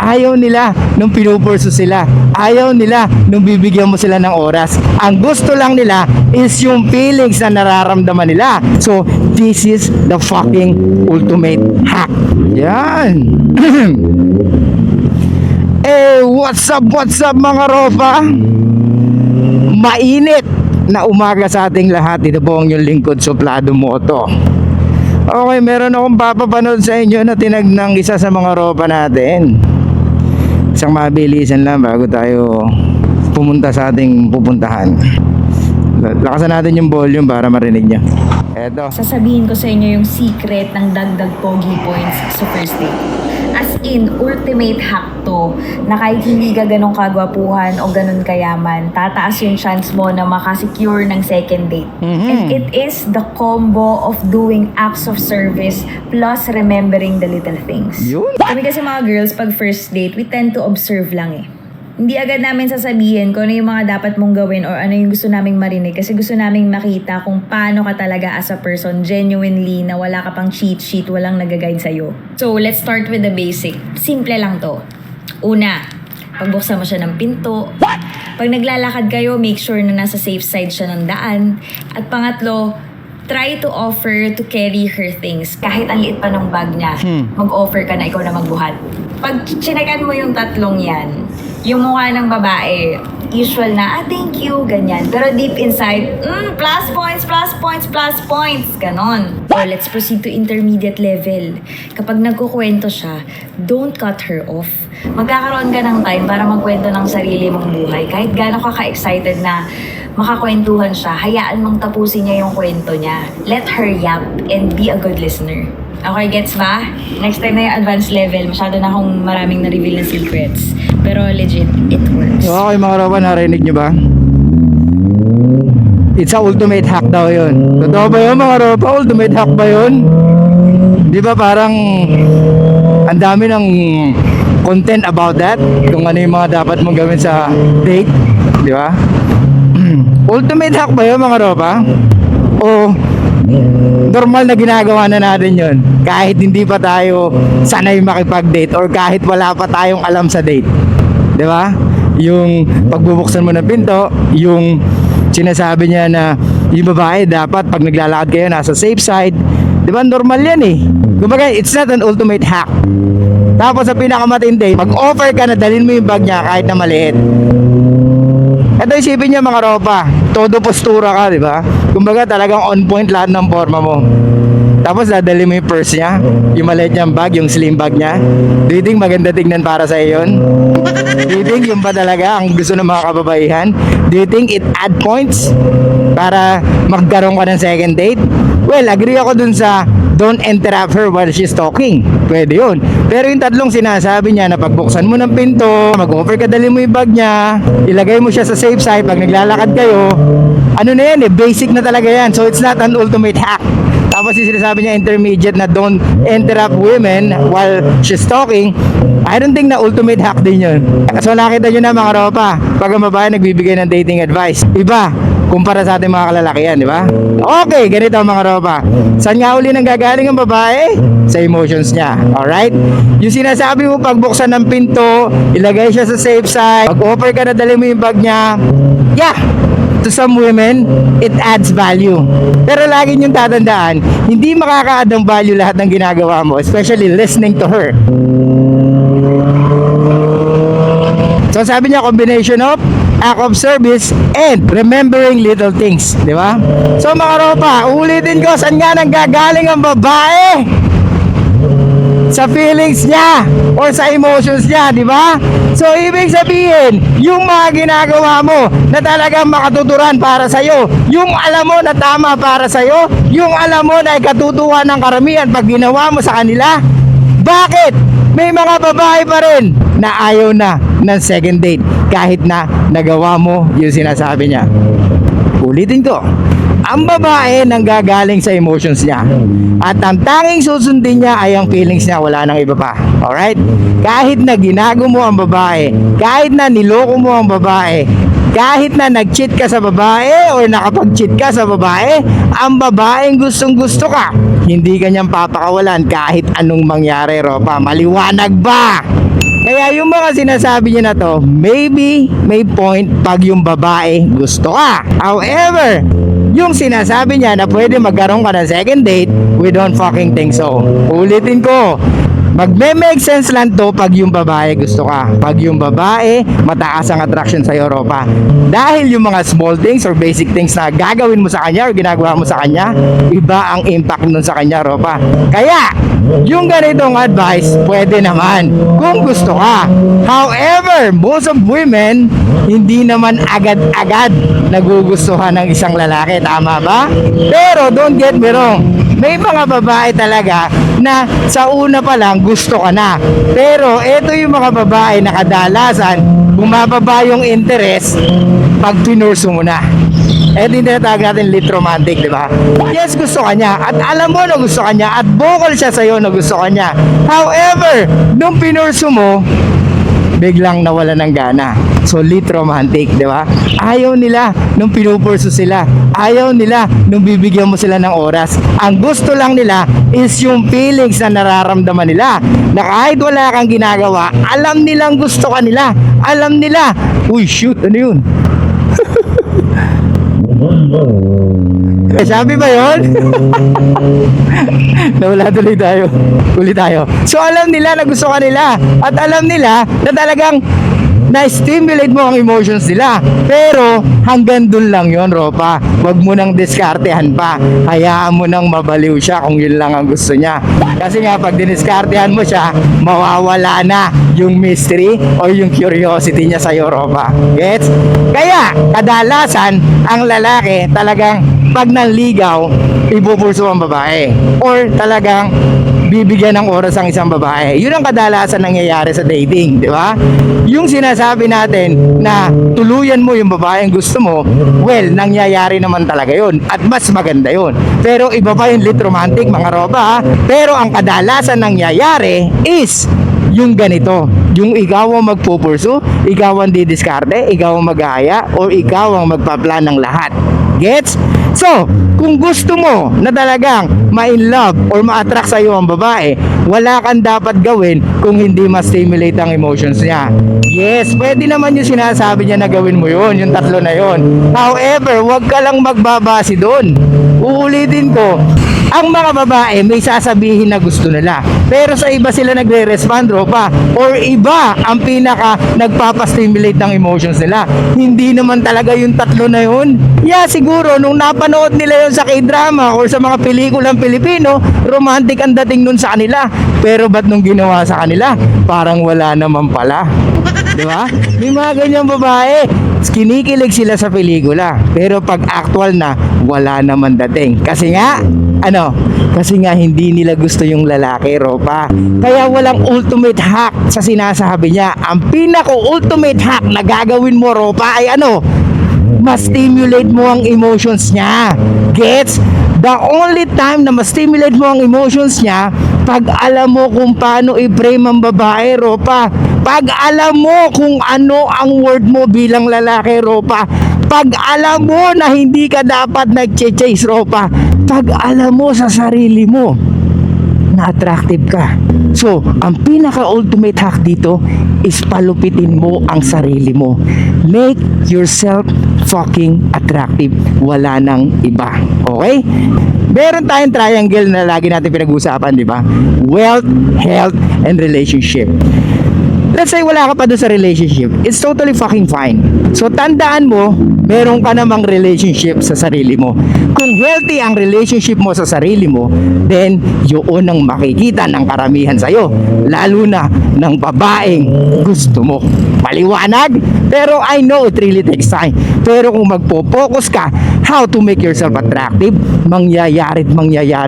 Ayaw nila nung pinupurso sila. Ayaw nila nung bibigyan mo sila ng oras. Ang gusto lang nila is yung feelings na nararamdaman nila. So, this is the fucking ultimate hack. Yan. What's up mga ropa? Mainit na umaga sa ating lahat. Ito po ang yung lingkod, Suplado Moto. Okay, meron akong papapanood sa inyo na tinagnang isa sa mga ropa natin. Isang mabilisan lang bago tayo pumunta sa ating pupuntahan. Lakasan natin yung volume para marinig nyo. Eto. Sasabihin ko sa inyo yung secret ng dagdag pogi points sa first date. As in, ultimate hack to, na kahit hindi ka ganun kagwapuhan o ganun kayaman, tataas yung chance mo na makasecure ng second date. And it is the combo of doing acts of service plus remembering the little things. Yun. Kami kasi mga girls, pag first date, we tend to observe lang eh. Hindi agad namin sasabihin kung ano yung mga dapat mong gawin or ano yung gusto naming marinig kasi gusto naming makita kung paano ka talaga as a person genuinely na wala ka pang cheat sheet, walang nag-guide sa'yo. So, let's start with the basic. Simple lang to. Una, pagbuksan mo siya ng pinto. Pag naglalakad kayo, make sure na nasa safe side siya ng daan. At pangatlo, try to offer to carry her things. Kahit ang liit pa ng bag niya, mag-offer ka na ikaw na magbuhat. Pag chinakan mo yung tatlong yan, yung mukha ng babae, usual na, thank you, ganyan. Pero deep inside, plus points, ganon. So, let's proceed to intermediate level. Kapag nagkukwento siya, don't cut her off. Magkakaroon ka ng time para magkwento ng sarili mong buhay. Kahit gaano ka ka-excited na makakwentuhan siya, hayaan mong tapusin niya yung kwento niya. Let her yap and be a good listener. Okay, gets ba? Next time na yung advanced level, masyado na akong maraming na-reveal na secrets. Pero legit, it works. Okay mga ropa, narinig nyo ba? It's a ultimate hack daw yun. Totoo ba yun mga ropa? Ultimate hack ba yun? Di ba parang ang dami ng content about that? Kung ano yung mga dapat mong gawin sa date? Di ba? Ultimate hack ba yun mga ropa? O normal na ginagawa na natin yun kahit hindi pa tayo sanay makipag-date or kahit wala pa tayong alam sa date, di ba? Yung pagbubuksan mo ng pinto, yung sinasabi niya na yung babae dapat pag naglalakad kayo nasa safe side, di ba? Normal yan eh. Kumbaga, it's not an ultimate hack. Tapos sa pinakamatindi, pag-offer ka na dalhin mo yung bag niya kahit na maliit. Ito isipin niya mga ropa, todo postura ka, di ba? Kumbaga talagang on point lahat ng forma mo. Tapos dadali mo yung purse niya, yung maliit niyang bag, yung slim bag niya. Do you think maganda tignan para sa yun? Do you think yun ba talaga ang gusto ng mga kababaihan? Do you think it add points para magkaroon ka ng second date? Well, agree ako dun sa don't interrupt her while she's talking. Pwede yun. Pero yung tatlong sinasabi niya na pagbuksan mo ng pinto, mag-offer ka, dali mo yung bag niya, ilagay mo siya sa safe side pag naglalakad kayo, ano na yan eh, basic na talaga yan. So it's not an ultimate hack. Tapos yung sinasabi niya intermediate na don't interrupt women while she's talking, I don't think na ultimate hack din yun. So nakita nyo na mga ropa, pag ang babae nagbibigay ng dating advice, iba kumpara sa ating mga kalalakihan, di ba? Okay, ganito mga ropa. Saan nga uli nang gagaling ang babae? Sa emotions niya, alright? Yung sinasabi mo pagbuksan ng pinto, ilagay siya sa safe side, pag-offer ka na dali mo yung bag niya, yeah! To some women, it adds value. Pero lagi niyong tatandaan, hindi makaka-add ng value lahat ng ginagawa mo, especially listening to her. So sabi niya, combination of act of service and remembering little things, di ba? So mga ropa, ulitin ko, saan nga nang gagaling ang babae? Sa feelings niya or sa emotions niya, di ba? So ibig sabihin, yung mga ginagawa mo na talagang makatuturan para sa'yo, yung alam mo na tama para sa'yo, yung alam mo na ikatutuwa ng karamihan pag ginawa mo sa kanila, bakit? May mga babae pa rin na ayaw na ng second date kahit na nagawa mo yung sinasabi niya. Ulitin ko, ang babae nanggagaling sa emotions niya at ang tanging susundin niya ay ang feelings niya, wala nang iba pa. Alright? Kahit na ginago mo ang babae, kahit na niloko mo ang babae, kahit na nag-cheat ka sa babae o nakapag-cheat ka sa babae, ang babaeng gustong gusto ka, hindi kanyang papakawalan kahit anong mangyari, ropa. Maliwanag ba? Kaya yung mga sinasabi niya na to, maybe may point pag yung babae gusto ka. However, yung sinasabi niya na pwede magkaroon ka ng second date, we don't fucking think so. Ulitin ko, magme-make sense lang to pag yung babae gusto ka. Pag yung babae, mataas ang attraction sa Europa. Dahil yung mga small things or basic things na gagawin mo sa kanya or ginagawa mo sa kanya, iba ang impact nun sa kanya, Europa. Kaya, yung ganitong advice, pwede naman kung gusto ka. However, most of women, hindi naman agad-agad nagugustuhan ng isang lalaki. Tama ba? Pero don't get me wrong, may mga babae talaga na sa una pa lang gusto ka na. Pero ito yung mga babae na kadalasan bumababa yung interest pag pinurso mo na. Ito yung tinatawag natin lit romantic, di ba? Yes, gusto ka niya. At alam mo na gusto ka niya. At vocal siya sa'yo na gusto ka niya. However, nung pinurso mo, biglang nawala ng gana. So, lit romantic, di ba? Ayaw nila nung pinupurso sila. Ayaw nila nung bibigyan mo sila ng oras. Ang gusto lang nila is yung feelings na nararamdaman nila. Na kahit wala kang ginagawa, alam nilang gusto ka nila. Alam nila, uy, shoot, ano yun? Sabi ba yun? Nawala tuloy tayo. Uli tayo. So alam nila na gusto ka nila. At alam nila na talagang na-stimulate mo ang emotions nila. Pero hanggang dun lang yon, Ropa. Huwag mo nang diskartehan pa. Hayaan mo nang mabaliw siya kung yun lang ang gusto niya. Kasi nga pag diniskartehan mo siya, mawawala na yung mystery or yung curiosity niya sa Ropa. Gets? Kaya kadalasan ang lalaki talagang pag nanligaw, ipupurso ang babae. Or talagang bibigyan ng oras ang isang babae. Yun ang kadalasan nangyayari sa dating, di ba? Yung sinasabi natin na tuluyan mo yung babaeng gusto mo, well, nangyayari naman talaga yun. At mas maganda yun. Pero iba pa yung lit romantic, mga Ropa, ha? Pero ang kadalasan nangyayari is yung ganito. Yung ikaw ang magpupurso, ikaw ang didiskarte, ikaw ang mag-aaya, or ikaw ang magpa-plan ng lahat. Gets? So, kung gusto mo na talagang ma-in love or ma-attract sa'yo ang babae, wala kang dapat gawin kung hindi ma-stimulate ang emotions niya. Yes, pwede naman yung sinasabi niya na gawin mo yun, yung tatlo na yun. However, wag ka lang magbabase doon. Uulitin ko, ang mga babae may sasabihin na gusto nila. Pero sa iba sila nagre-respond, Ropa. Or iba ang pinaka nagpapastimulate ng emotions nila. Hindi naman talaga yung tatlo na yun. Yeah, siguro nung napanood nila yun sa K-drama or sa mga pelikulang Pilipino, romantic ang dating nun sa kanila. Pero ba't nung ginawa sa kanila, parang wala naman pala. Di ba? May mga ganyang babae. Kinikilig sila sa pelikula. Pero pag actual na, wala naman dating. Kasi nga, Kasi nga hindi nila gusto yung lalaki, Ropa. Kaya walang ultimate hack sa sinasabi niya. Ang pinaka-ultimate hack na gagawin mo, Ropa, ay mas-stimulate mo ang emotions niya. Gets? The only time na ma-stimulate mo ang emotions niya, pag alam mo kung paano i-frame ang babae, Ropa. Pag alam mo kung ano ang word mo bilang lalaki, Ropa. Pag alam mo na hindi ka dapat nag-chase, Ropa. Pag alam mo sa sarili mo na attractive ka. So, ang pinaka-ultimate hack dito is palupitin mo ang sarili mo. Make yourself fucking attractive. Wala nang iba. Okay? Meron tayong triangle na lagi natin pinag-uusapan, di ba? Wealth, health, and relationship. Let's say wala ka pa doon sa relationship. It's totally fucking fine. So tandaan mo, meron ka namang relationship sa sarili mo. Kung healthy ang relationship mo sa sarili mo, then yun ang makikita ng karamihan sa'yo. Lalo na ng babaeng gusto mo. Maliwanag? Pero I know it really takes time. Pero kung magpo-focus ka how to make yourself attractive, mangyayari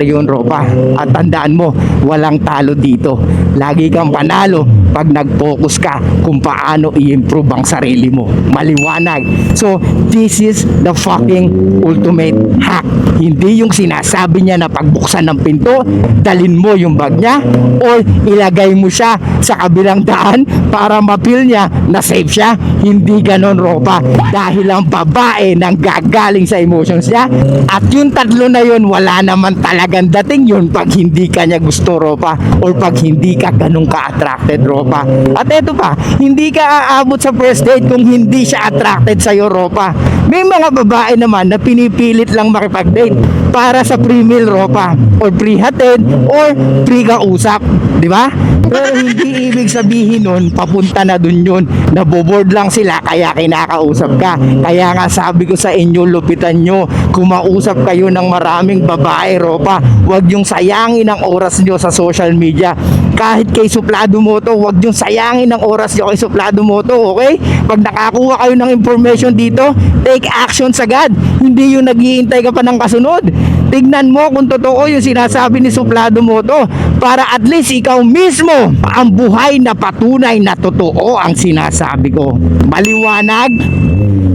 yun, Ropa. At tandaan mo, walang talo dito. Lagi kang panalo pag nag-focus ka kung paano i-improve ang sarili mo. Maliwanag. So, this is the fucking ultimate hack. Hindi yung sinasabi niya na pagbuksan ng pinto, dalin mo yung bag niya, or ilagay mo siya sa kabilang daan para mapil niya na safe siya. Hindi ganon, Ropa. Dahil ang babae nang gagaling sa emotions niya, at yung tatlo na yun, wala naman talagang dating yun pag hindi ka niya gusto, Ropa, or pag hindi ka ganun ka-attracted, Ropa. Ropa. At eto pa, hindi ka aabot sa first date kung hindi siya attracted sa'yo, Ropa. May mga babae naman na pinipilit lang makipag-date para sa free meal, Ropa, or free hatid, or free kausap, di ba? Pero hindi ibig sabihin nun, papunta na dun yun. Naboboard lang sila kaya kinakausap ka. Kaya nga sabi ko sa inyo, lupitan nyo. Kumausap kayo ng maraming babae, Ropa. Huwag yung sayangin ang oras nyo sa social media. Kahit kay Suplado Moto, huwag yung sayangin ang oras nyo kay Suplado Moto, okay? Pag nakakuha kayo ng information dito, take action agad. Hindi yung naghihintay ka pa ng kasunod. Tignan mo kung totoo yung sinasabi ni Suplado Moto para at least ikaw mismo ang buhay na patunay na totoo ang sinasabi ko. Maliwanag?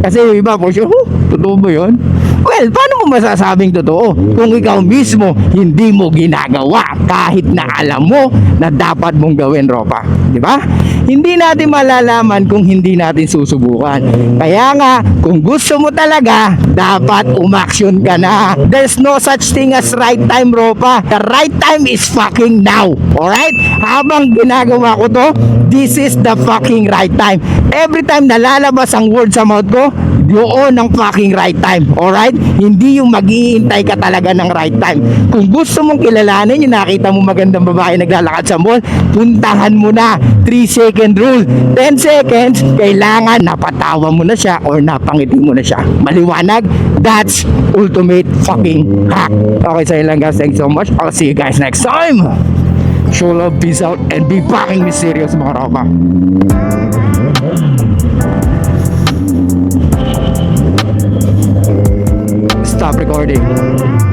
Kasi yung iba po siya, totoo ba yun? Well, paano mo masasabing totoo kung ikaw mismo hindi mo ginagawa kahit na alam mo na dapat mong gawin, Ropa? Di ba? Hindi natin malalaman kung hindi natin susubukan. Kaya nga, kung gusto mo talaga, dapat umaksyon ka na. There's no such thing as right time, Ropa. The right time is fucking now. Alright? Habang ginagawa ko to, this is the fucking right time. Every time nalalabas ang word sa mouth ko, yun ang fucking right time. Alright? Hindi yung mag-iintay ka talaga ng right time. Kung gusto mong kilalanin yung nakita mo magandang babae naglalakad sa mall, puntahan mo na. 3-second rule. 10 seconds, kailangan napatawa mo na siya or napangiti mo na siya. Maliwanag? That's ultimate fucking hack. Okay, so yun lang guys. Thanks so much. I'll see you guys next time. Show love, peace out, and be fucking mysterious, mga Ropa. Stop recording.